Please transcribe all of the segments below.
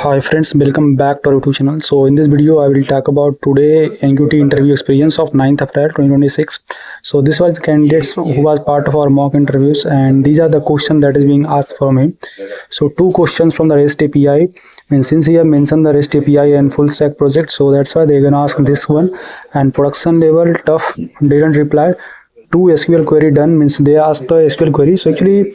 Hi friends, welcome back to our YouTube channel. So in this video I will talk about today NQT interview experience of 9th April 2026. So this was the candidates who was part of our mock interviews, and these are the questions that is being asked from him. So two questions from the REST API, and since he have mentioned the REST API and full stack project, so that's why they're gonna ask this one. And production level tough didn't reply. Two SQL query done, means they asked the SQL query. So actually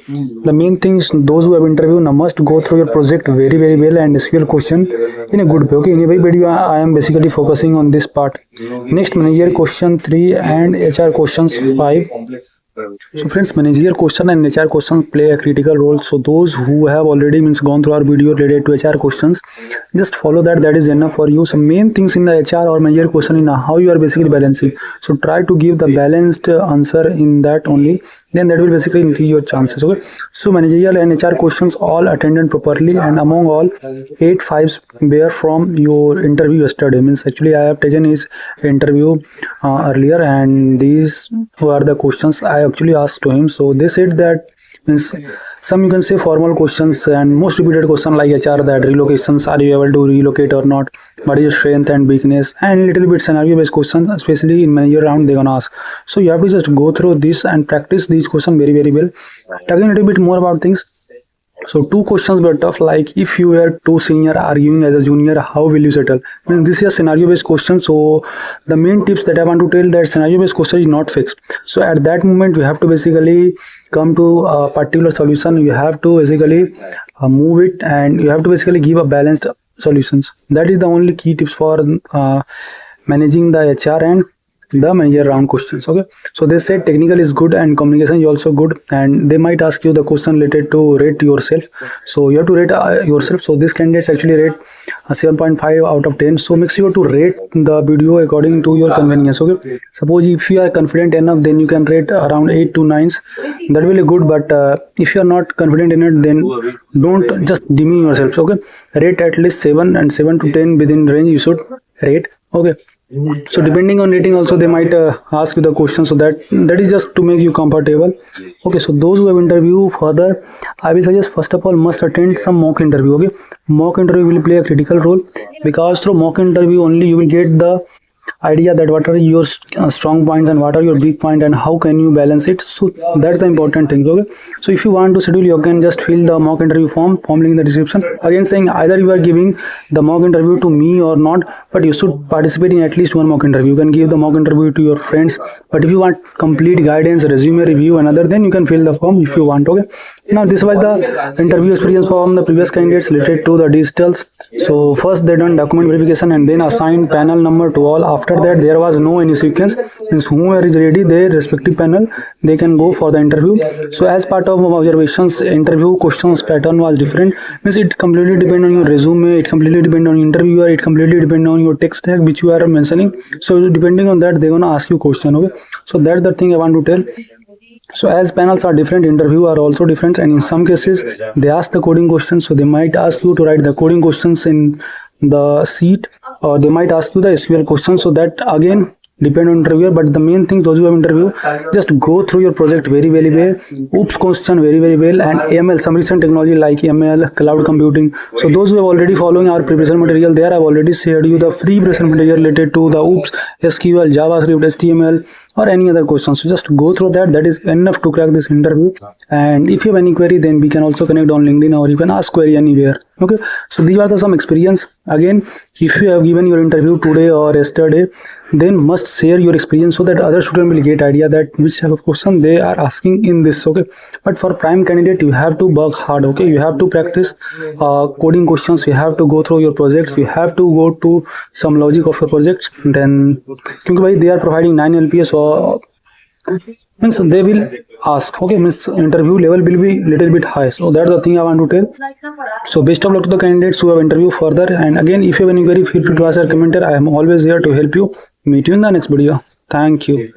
the main things, those who have interviewed now must go through your project very well and SQL question in a good way. Okay, in every video I am basically focusing on this part. Next, manager question 3 and HR questions 5. So friends, managerial question and HR questions play a critical role. So those who have already gone through our video related to HR questions, just follow that is enough for you. Some main things in the HR or managerial question in how you are basically balancing. So try to give the balanced answer in that only, then that will basically increase your chances. Okay, so managerial and HR questions all attended properly, and among all 8 5s were from your interview yesterday. Means actually I have taken his interview earlier, and these were the questions I actually asked to him. So they said that, means some you can say formal questions and most repeated question like HR, that relocations, are you able to relocate or not, what is your strength and weakness, and little bit scenario based questions, especially in manager round they're gonna ask. So you have to just go through this and practice these questions very well. Talking a little bit more about things. So two questions were tough, like if you were too senior arguing as a junior, how will you settle? Means this is a scenario based question. So the main tips that I want to tell, that scenario based question is not fixed. So at that moment you have to basically come to a particular solution. You have to basically move it, and you have to basically give a balanced solutions. That is the only key tips for managing the HR and the manager round questions. Okay, so they said technical is good and communication is also good, and they might ask you the question related to rate yourself. So you have to rate yourself. So this candidates actually rate 7.5 out of 10. So make sure to rate the video according to your convenience. Okay, suppose if you are confident enough, then you can rate around 8 to 9s. That will be good, but if you are not confident in it, then don't just demean yourself. Okay, rate at least 7, and 7 to 10 within range you should rate. Okay, so depending on rating also they might ask you the question, so that is just to make you comfortable. Okay, so those who have interview further, I will suggest first of all must attend some mock interview. Okay, mock interview will play a critical role, because through mock interview only you will get the idea that what are your strong points and what are your weak point and how can you balance it. So that's the important thing. Okay, so if you want to schedule, you can just fill the mock interview form link in the description. Again saying, either you are giving the mock interview to me or not, but you should participate in at least one mock interview. You can give the mock interview to your friends, but if you want complete guidance, resume review and other, then you can fill the form if you want. Okay, now this was the interview experience from the previous candidates related to the digitals. So first they done document verification and then assigned panel number to all. After that there was no any sequence, means whoever is ready, their respective panel, they can go for the interview. So as part of observations, interview questions pattern was different, means it completely depend on your resume, it completely depend on interviewer, it completely depend on your text tag which you are mentioning. So depending on that they're gonna ask you question. Okay, so that's the thing I want to tell. So as panels are different, interview are also different, and in some cases they ask the coding questions. So they might ask you to write the coding questions in the sheet, or they might ask you the SQL questions. So that again depend on interviewer, but the main thing, those who have interview, just go through your project very well. Oops question very well, and ML, some recent technology like ML, cloud computing. So those who have already following our preparation material, there I've already shared you the free preparation material related to the Oops, SQL, JavaScript, HTML or any other questions. So just go through that is enough to crack this interview. And if you have any query, then we can also connect on LinkedIn, or you can ask query anywhere. Okay, so these are the some experience. Again, if you have given your interview today or yesterday, then must share your experience so that other student will get idea that which type of question they are asking in this. Okay, but for prime candidate you have to work hard. Okay, you have to practice coding questions, you have to go through your projects, you have to go to some logic of your projects. Then because they are providing 9 LPS, so means they will ask. Okay, means interview level will be little bit high. So that's the thing I want to tell. So best of luck to the candidates who have interview further, and again if you have any query, feel free to ask or commenter. I am always here to help you. Meet you in the next video. Thank you.